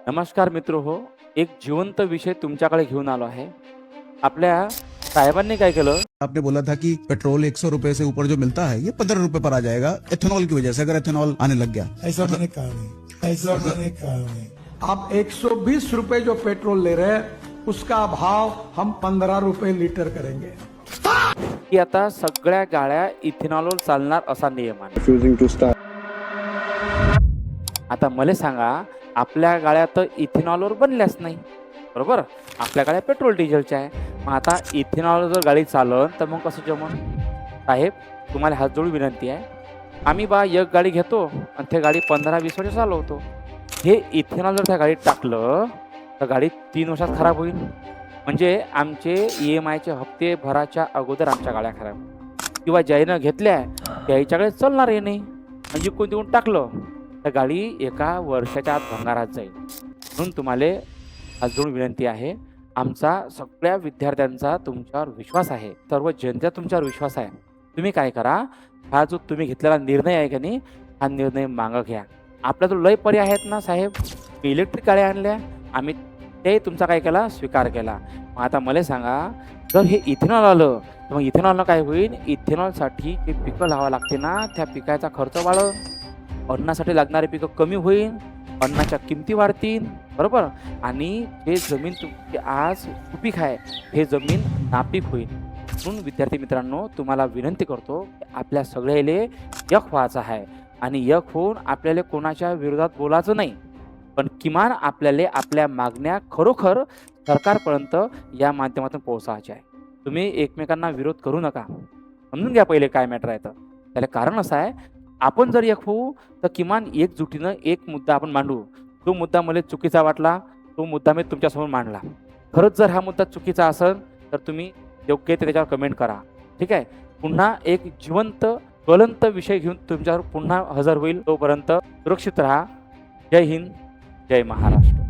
नमस्कार मित्र हो. एक जिवंत विषय तुमच्याकडे घेऊन आलो आहे. आपल्या साहेबांनी काय केलं? आपने बोला था कि पेट्रोल 100 रुपए से ऊपर जो मिलता है ये 15 रुपए पर आ जाएगा एथेनॉल की वजह से, अगर एथेनॉल आने लग गया। ऐसा मैंने कहा नहीं, ऐसा मैंने कहा नहीं। आप 120 रुपए जो पेट्रोल ले रहे हैं उसका भाव हम 15 रुपए लीटर करेंगे। की आता सगळ्या गाड्या इथेनॉलवर चालणार असा नियम आहे. refusing to start. आता मला सांगा, आपल्या गाड्या तर इथेनॉलवर बनल्याच नाही, बरोबर? आपल्या गाड्या पेट्रोल डिझेलच्या आहे. मग आता इथेनॉलवर जर गाडी चालवण तर मग कसं जमन? साहेब, तुम्हाला हात जोडून विनंती आहे, आम्ही एक गाडी घेतो आणि ते गाडी 15-20 वर्ष चालवतो. हे इथेनॉल जर त्या गाडीत टाकलं तर गाडी 3 वर्षात खराब होईल. म्हणजे आमचे EMIचे हप्ते भराच्या अगोदर आमच्या गाड्या खराब, किंवा ज्यानं घेतल्या त्याच्याकडे चालणारही नाही. म्हणजे कोण देऊन टाकलं तर गाडी एका वर्षाच्या आत भंगारात जाईल. म्हणून तुम्हाला हात जोडून विनंती आहे, आमचा सगळ्या विद्यार्थ्यांचा तुमच्यावर विश्वास आहे, सर्व जनतेचा तुमच्यावर विश्वास आहे. तुम्ही काय करा, हा जो तुम्ही घेतलेला निर्णय आहे का नाही, हा निर्णय मागं घ्या. आपल्याजवळ लय पर्याय आहेत ना साहेब. इलेक्ट्रिक गाड्या आणल्या, आम्ही ते तुमचा काय केला, स्वीकार केला. मग आता मला सांगा, जर हे इथेनॉल आलं तर मग इथेनॉलनं काय होईल? इथेनॉलसाठी जे पिकं लावावं लागते ना, त्या पिकाचा खर्च वाढेल, अन्नासाठी लागणारे पिकं कमी होईल, अन्नाच्या किमती वाढतील, बरोबर? आणि जे जमीन तुमची आज सुपीक आहे हे जमीन नापीक होईल. म्हणून विद्यार्थी मित्रांनो, तुम्हाला विनंती करतो की आपल्या सगळ्याले एक व्हायचं आहे आणि एक होऊन आपल्याला कोणाच्या विरोधात बोलायचं नाही, पण किमान आपल्याला आपल्या मागण्या खरोखर सरकारपर्यंत या माध्यमातून पोहोचायच्या आहे. तुम्ही एकमेकांना विरोध करू नका. समजून घ्या पहिले काय मॅटर आहे. तर त्याला कारण असं आहे, आपण जर एक होऊ तर किमान एकजुटीनं एक मुद्दा आपण मांडू. तो मुद्दा मला चुकीचा वाटला, तो मुद्दा मी तुमच्यासमोर मांडला. खरंच जर हा मुद्दा चुकीचा असेल तर तुम्ही योग्य ते त्याच्यावर कमेंट करा, ठीक आहे? पुन्हा एक जिवंत ज्वलंत विषय घेऊन तुमच्यावर पुन्हा हजर होईल. तोपर्यंत सुरक्षित राहा. जय हिंद, जय महाराष्ट्र.